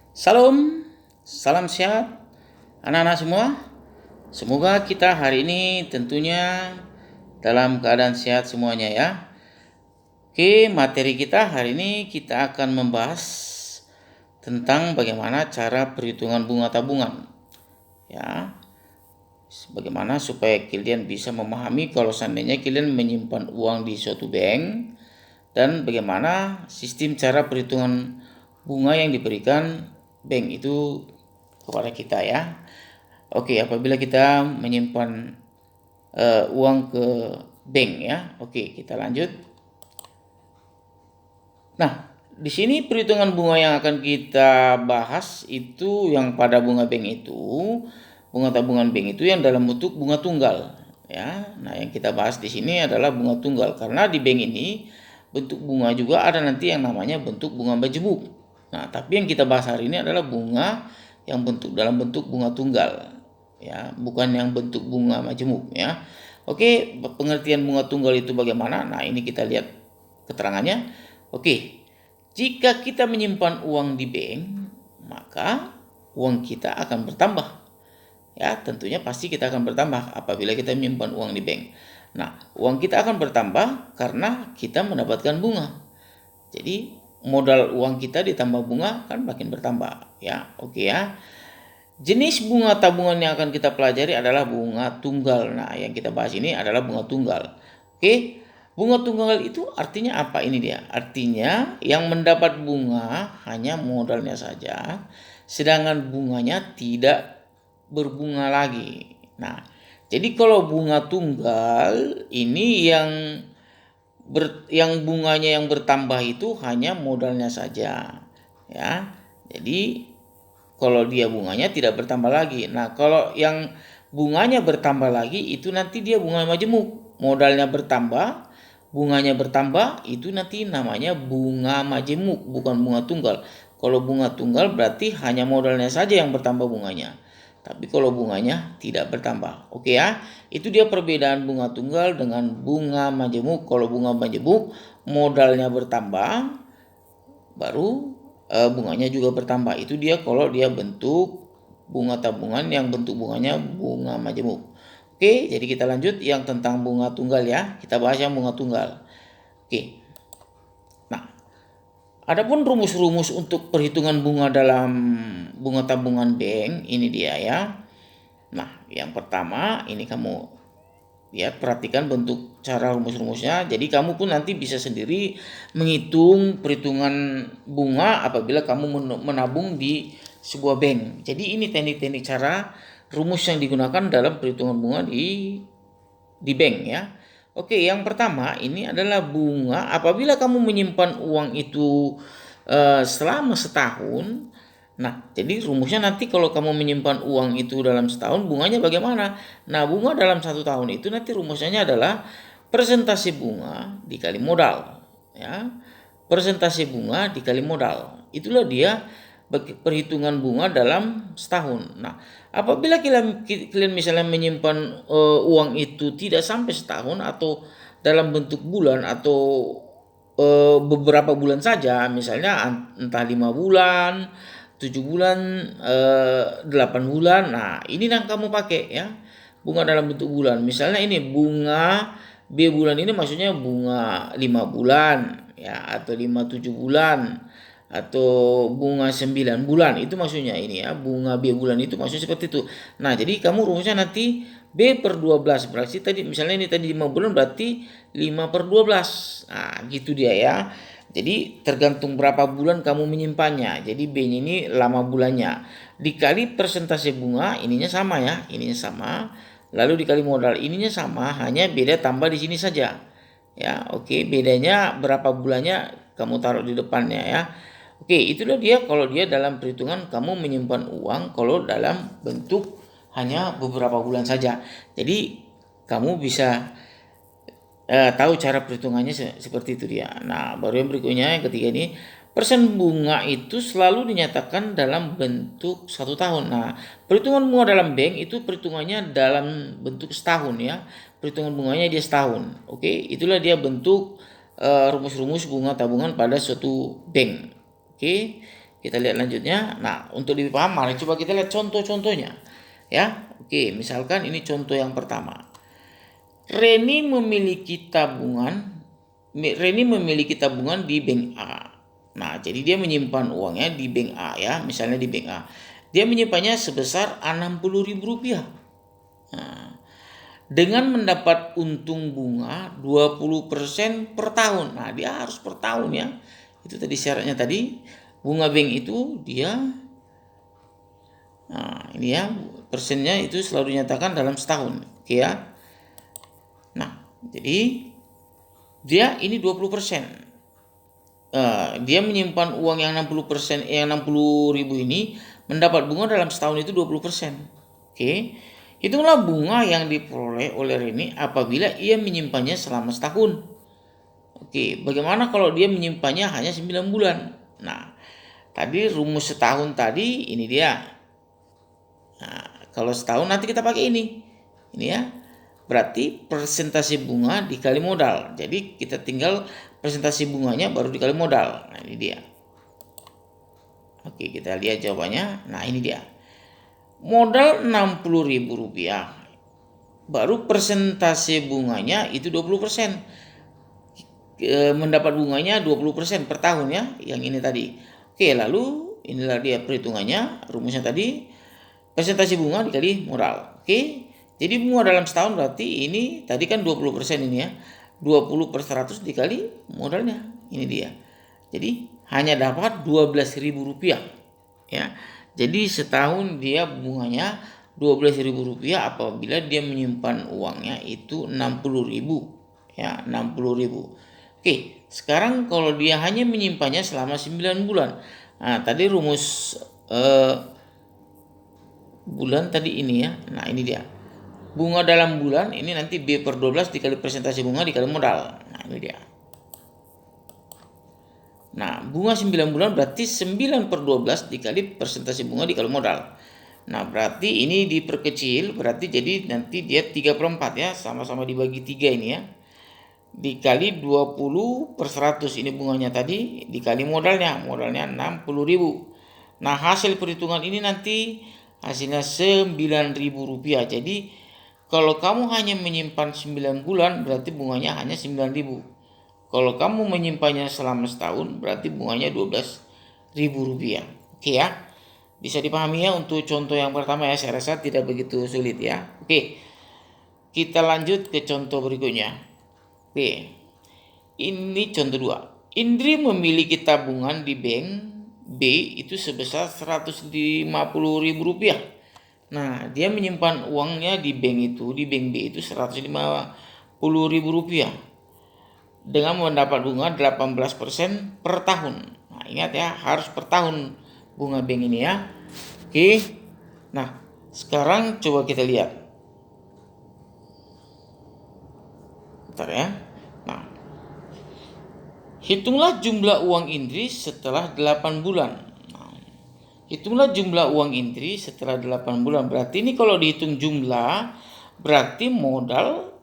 Salam, salam sehat anak-anak semua. Semoga kita hari ini tentunya dalam keadaan sehat semuanya ya. Oke, materi kita hari ini kita akan membahas tentang bagaimana cara perhitungan bunga tabungan. Ya, bagaimana supaya kalian bisa memahami kalau seandainya kalian menyimpan uang di suatu bank dan bagaimana sistem cara perhitungan bunga yang diberikan bank itu kepada kita ya. Oke, apabila kita menyimpan uang ke bank ya. Oke, kita lanjut. Nah, di sini perhitungan bunga yang akan kita bahas itu yang pada bunga bank itu, bunga tabungan bank itu yang dalam bentuk bunga tunggal ya. Nah, yang kita bahas di sini adalah bunga tunggal karena di bank ini bentuk bunga juga ada nanti yang namanya bentuk bunga majemuk. Nah, tapi yang kita bahas hari ini adalah bunga yang dalam bentuk bunga tunggal ya, bukan yang bentuk bunga majemuk ya. Oke, pengertian bunga tunggal itu bagaimana? Nah, ini kita lihat keterangannya. Oke, jika kita menyimpan uang di bank, maka uang kita akan bertambah. Ya, tentunya pasti kita akan bertambah apabila kita menyimpan uang di bank. Nah, uang kita akan bertambah karena kita mendapatkan bunga. Jadi, modal uang kita ditambah bunga kan makin bertambah. Ya, oke ya. Jenis bunga tabungan yang akan kita pelajari adalah bunga tunggal. Nah, yang kita bahas ini adalah bunga tunggal. Oke, bunga tunggal itu artinya apa ini dia? Artinya yang mendapat bunga hanya modalnya saja, sedangkan bunganya tidak berbunga lagi. Nah, jadi kalau bunga tunggal ini yang bunganya yang bertambah itu hanya modalnya saja. Ya, jadi kalau dia bunganya tidak bertambah lagi. Nah, kalau yang bunganya bertambah lagi itu nanti dia bunga majemuk. Modalnya bertambah, bunganya bertambah, itu nanti namanya bunga majemuk, bukan bunga tunggal. Kalau bunga tunggal berarti hanya modalnya saja yang bertambah bunganya. Tapi kalau bunganya tidak bertambah. Oke ya, itu dia perbedaan bunga tunggal dengan bunga majemuk. Kalau bunga majemuk modalnya bertambah, baru bunganya juga bertambah. Itu dia kalau dia bentuk bunga tabungan yang bentuk bunganya bunga majemuk. Oke, jadi kita lanjut yang tentang bunga tunggal ya. Kita bahas yang bunga tunggal. Oke. Nah, adapun rumus-rumus untuk perhitungan bunga dalam bunga tabungan bank ini dia ya. Nah, yang pertama ini kamu lihat, perhatikan bentuk cara rumus-rumusnya. Jadi kamu pun nanti bisa sendiri menghitung perhitungan bunga apabila kamu menabung di sebuah bank. Jadi ini teknik-teknik cara rumus yang digunakan dalam perhitungan bunga di bank ya. Oke, yang pertama ini adalah bunga apabila kamu menyimpan uang itu selama setahun. Nah, jadi rumusnya nanti kalau kamu menyimpan uang itu dalam setahun, bunganya bagaimana? Nah, bunga dalam satu tahun itu nanti rumusnya adalah persentase bunga dikali modal. Ya, persentase bunga dikali modal. Itulah dia perhitungan bunga dalam setahun. Nah, apabila kalian misalnya menyimpan uang itu tidak sampai setahun atau dalam bentuk bulan atau beberapa bulan saja, misalnya entah 5 bulan, 7 bulan, 8 bulan. Nah, ini yang kamu pakai ya, bunga dalam bentuk bulan. Misalnya ini bunga B bulan ini maksudnya bunga 5 bulan ya, atau 5 7 bulan, atau bunga 9 bulan itu maksudnya ini ya, bunga B bulan itu maksudnya seperti itu. Nah, jadi kamu rumusnya nanti B/12 berarti tadi misalnya ini tadi 5 bulan berarti 5/12. Nah, gitu dia ya. Jadi tergantung berapa bulan kamu menyimpannya. Jadi B-nya ini lama bulannya. Dikali persentase bunga, ininya sama ya, ininya sama. Lalu dikali modal, ininya sama, hanya beda tambah di sini saja. Ya, oke, bedanya berapa bulannya kamu taruh di depannya ya. Oke, itulah dia kalau dia dalam perhitungan kamu menyimpan uang kalau dalam bentuk hanya beberapa bulan saja. Jadi kamu bisa tahu cara perhitungannya seperti itu dia. Nah, baru yang berikutnya yang ketiga ini, persen bunga itu selalu dinyatakan dalam bentuk 1 tahun. Nah, perhitungan bunga dalam bank itu perhitungannya dalam bentuk setahun ya. Perhitungan bunganya dia setahun. Oke, itulah dia bentuk rumus-rumus bunga tabungan pada suatu bank. Oke. Kita lihat lanjutnya. Nah, untuk lebih paham, mari coba kita lihat contoh-contohnya. Ya, oke, misalkan ini contoh yang pertama. Reni memiliki tabungan di bank A. Nah, jadi dia menyimpan uangnya di bank A ya, misalnya di bank A. Dia menyimpannya sebesar Rp60.000. Nah, dengan mendapat untung bunga 20% per tahun. Nah, dia harus per tahun ya. Itu tadi syaratnya tadi. Bunga bank itu dia, nah ini ya, persennya itu selalu dinyatakan dalam setahun. Oke ya. Nah, jadi dia ini 20%. Dia menyimpan uang yang 60%, yang 60.000 ini mendapat bunga dalam setahun itu 20%. Oke. Itulah bunga yang diperoleh oleh Reni apabila ia menyimpannya selama setahun. Oke, bagaimana kalau dia menyimpannya hanya 9 bulan? Nah, tadi rumus setahun tadi ini dia. Nah, kalau setahun nanti kita pakai ini. Ini ya. Berarti persentase bunga dikali modal. Jadi kita tinggal persentase bunganya baru dikali modal. Nah, ini dia. Oke, kita lihat jawabannya. Nah, ini dia. Modal Rp60.000. Baru persentase bunganya itu 20%. Mendapat bunganya 20% per tahun ya, yang ini tadi. Oke, lalu inilah dia perhitungannya, rumusnya tadi persentase bunga dikali modal. Oke, jadi bunga dalam setahun berarti ini tadi kan 20% ini ya, 20/100 dikali modalnya, ini dia. Jadi hanya dapat Rp12.000 ya. Jadi setahun dia bunganya Rp12.000 apabila dia menyimpan uangnya itu 60.000 ya, 60.000. Oke, sekarang kalau dia hanya menyimpannya selama 9 bulan. Nah, tadi rumus bulan tadi ini ya. Nah, ini dia. Bunga dalam bulan ini nanti B/12 dikali persentase bunga dikali modal. Nah, ini dia. Nah, bunga 9 bulan berarti 9/12 dikali persentase bunga dikali modal. Nah, berarti ini diperkecil, berarti jadi nanti dia 3/4 ya, sama-sama dibagi 3 ini ya. Dikali 20/100 ini bunganya tadi, dikali modalnya 60.000. Nah, hasil perhitungan ini nanti hasilnya Rp9.000. Jadi kalau kamu hanya menyimpan 9 bulan berarti bunganya hanya 9.000. Kalau kamu menyimpannya selama setahun berarti bunganya Rp12.000. Oke ya. Bisa dipahami ya untuk contoh yang pertama ya, saya rasa tidak begitu sulit ya. Oke. Kita lanjut ke contoh berikutnya. Oke. Ini contoh 2. Indri memiliki tabungan di bank B itu sebesar Rp150.000. Nah, dia menyimpan uangnya di bank B itu Rp150.000 dengan mendapat bunga 18% per tahun. Nah, ingat ya, harus per tahun bunga bank ini ya. Oke. Nah, sekarang coba kita lihat. Bentar ya. Nah, hitunglah jumlah uang Indri setelah 8 bulan. Nah, hitunglah jumlah uang Indri setelah 8 bulan. Berarti ini kalau dihitung jumlah, berarti modal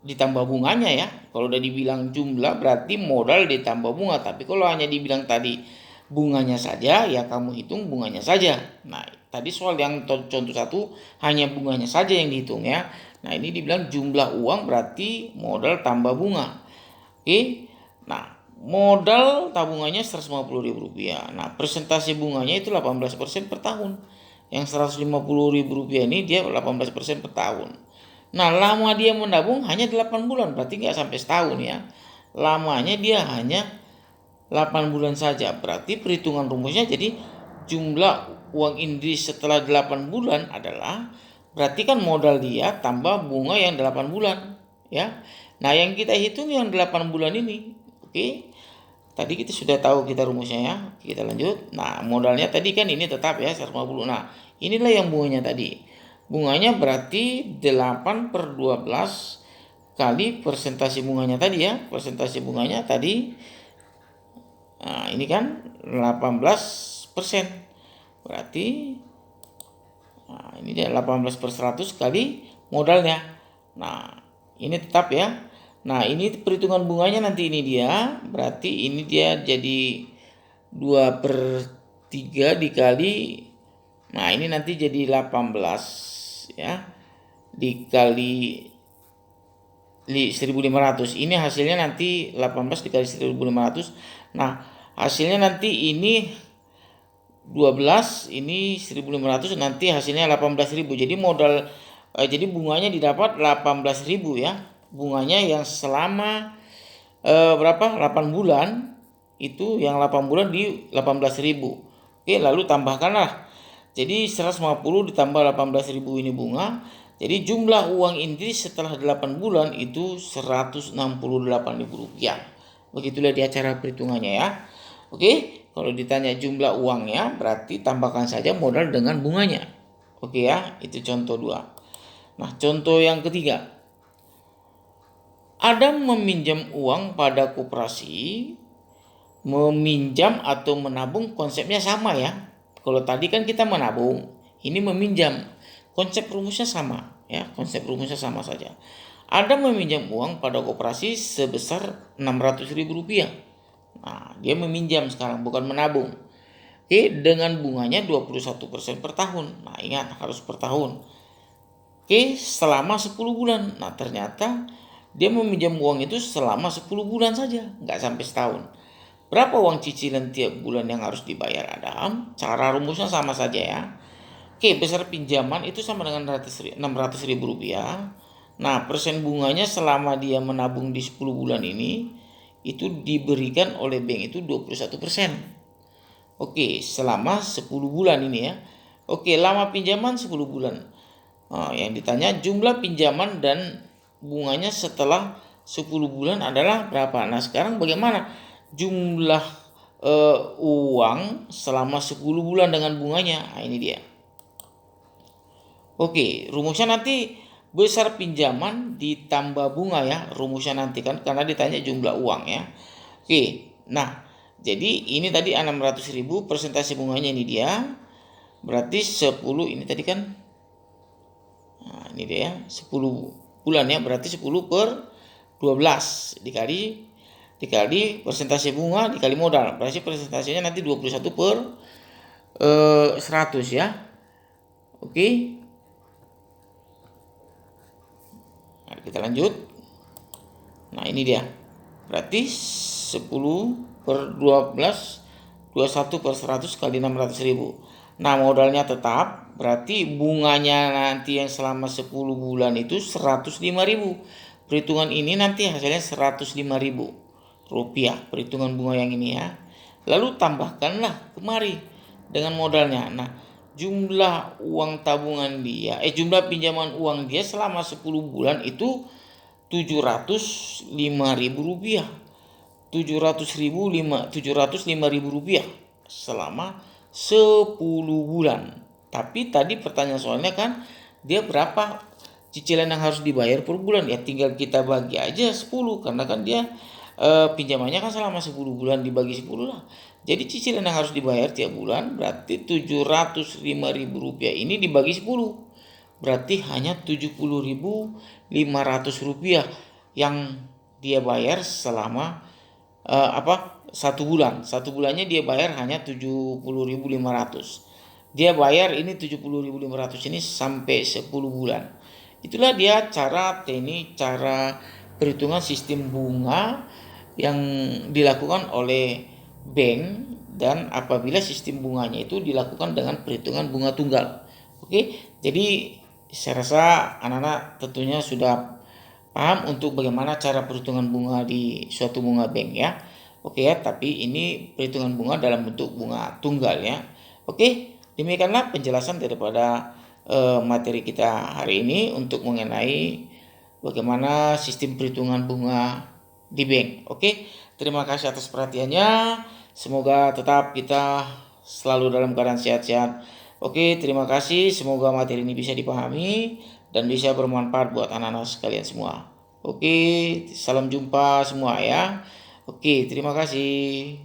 ditambah bunganya ya. Kalau udah dibilang jumlah berarti modal ditambah bunga. Tapi kalau hanya dibilang tadi bunganya saja, ya kamu hitung bunganya saja. Nah, tadi soal yang contoh 1 hanya bunganya saja yang dihitung ya. Nah, ini dibilang jumlah uang berarti modal tambah bunga. Oke. Nah, modal tabungannya Rp150.000. Nah, persentase bunganya itu 18% per tahun. Yang Rp150.000 ini dia 18% per tahun. Nah, lama dia menabung hanya 8 bulan, berarti nggak sampai setahun ya. Lamanya dia hanya 8 bulan saja. Berarti perhitungan rumusnya jadi jumlah uang Indri setelah 8 bulan adalah berarti kan modal dia tambah bunga yang 8 bulan ya. Nah, yang kita hitung yang 8 bulan ini. Oke. Tadi kita sudah tahu kita rumusnya ya. Kita lanjut. Nah, modalnya tadi kan ini tetap ya 150. Nah, inilah yang bunganya tadi. Bunganya berarti 8/12 kali persentase bunganya tadi ya. Persentase bunganya tadi, nah ini kan 18%. Berarti nah, ini dia 18/100 kali modalnya. Nah, ini tetap ya. Nah, ini perhitungan bunganya nanti ini dia. Berarti ini dia jadi 2/3 3 dikali, nah ini nanti jadi 18 ya, dikali 1.500. Ini hasilnya nanti 18 dikali 1.500. Nah hasilnya nanti ini 12, ini 1.500, nanti hasilnya 18.000. Jadi jadi bunganya didapat 18.000 ya. Bunganya yang selama berapa? 8 bulan. Itu yang 8 bulan di 18.000. Oke, lalu tambahkanlah. Jadi 150 ditambah 18.000 ini bunga. Jadi jumlah uang inti setelah 8 bulan itu Rp168.000. Begitulah dia cara perhitungannya ya. Oke, kalau ditanya jumlah uangnya berarti tambahkan saja modal dengan bunganya. Oke ya, itu contoh 2. Nah, contoh yang ketiga. Adam meminjam uang pada koperasi. Meminjam atau menabung konsepnya sama ya. Kalau tadi kan kita menabung, ini meminjam. Konsep rumusnya sama ya, konsep rumusnya sama saja. Adam meminjam uang pada koperasi sebesar Rp600.000. Nah, dia meminjam sekarang, bukan menabung. Oke, dengan bunganya 21% per tahun. Nah, ingat harus per tahun. Oke, selama 10 bulan. Nah, ternyata dia meminjam uang itu selama 10 bulan saja, nggak sampai setahun. Berapa uang cicilan tiap bulan yang harus dibayar Adam? Cara rumusnya sama saja ya. Oke, besar pinjaman itu sama dengan Rp600.000. Nah, persen bunganya selama dia menabung di 10 bulan ini itu diberikan oleh bank itu 21%. Oke, selama 10 bulan ini ya. Oke, lama pinjaman 10 bulan. Nah, yang ditanya jumlah pinjaman dan bunganya setelah 10 bulan adalah berapa? Nah, sekarang bagaimana jumlah uang selama 10 bulan dengan bunganya? Nah, ini dia. Oke, rumusnya nanti besar pinjaman ditambah bunga ya. Rumusnya nanti kan karena ditanya jumlah uang ya. Oke, nah jadi ini tadi 600.000, persentase bunganya ini dia. Berarti 10 ini tadi kan. Nah, ini dia ya, 10 bulan ya, berarti 10 per 12 dikali persentase bunga dikali modal. Berarti persentasenya nanti 21 per 100 ya. Oke. Nah, kita lanjut. Nah, ini dia. Berarti 10 per 12, 21 per 100 kali 600.000. Nah, modalnya tetap, berarti bunganya nanti yang selama 10 bulan itu 105.000. Perhitungan ini nanti hasilnya 105.000 rupiah, perhitungan bunga yang ini ya. Lalu tambahkanlah kemari dengan modalnya. Nah, jumlah uang tabungan dia, jumlah pinjaman uang dia selama 10 bulan itu 705.000 rupiah. 705.000 rupiah selama 10 bulan. Tapi tadi pertanyaan soalnya kan dia berapa cicilan yang harus dibayar per bulan, ya tinggal kita bagi aja 10 karena kan dia pinjamannya kan selama 10 bulan dibagi 10 lah. Jadi cicilan yang harus dibayar tiap bulan berarti 705.000 rupiah ini dibagi 10. Berarti hanya 70.500 rupiah yang dia bayar selama satu bulan. Satu bulannya dia bayar hanya 70.500. Dia bayar ini 70.500 ini sampai 10 bulan. Itulah dia cara perhitungan sistem bunga yang dilakukan oleh bank, dan apabila sistem bunganya itu dilakukan dengan perhitungan bunga tunggal. Oke, jadi saya rasa anak-anak tentunya sudah paham untuk bagaimana cara perhitungan bunga di suatu bunga bank ya. Oke ya, tapi ini perhitungan bunga dalam bentuk bunga tunggal ya. Oke, demikianlah penjelasan daripada materi kita hari ini untuk mengenai bagaimana sistem perhitungan bunga di bank. Oke, terima kasih atas perhatiannya. Semoga tetap kita selalu dalam keadaan sehat-sehat. Oke, terima kasih. Semoga materi ini bisa dipahami dan bisa bermanfaat buat anak-anak sekalian semua. Oke, salam jumpa semua ya. Oke, terima kasih.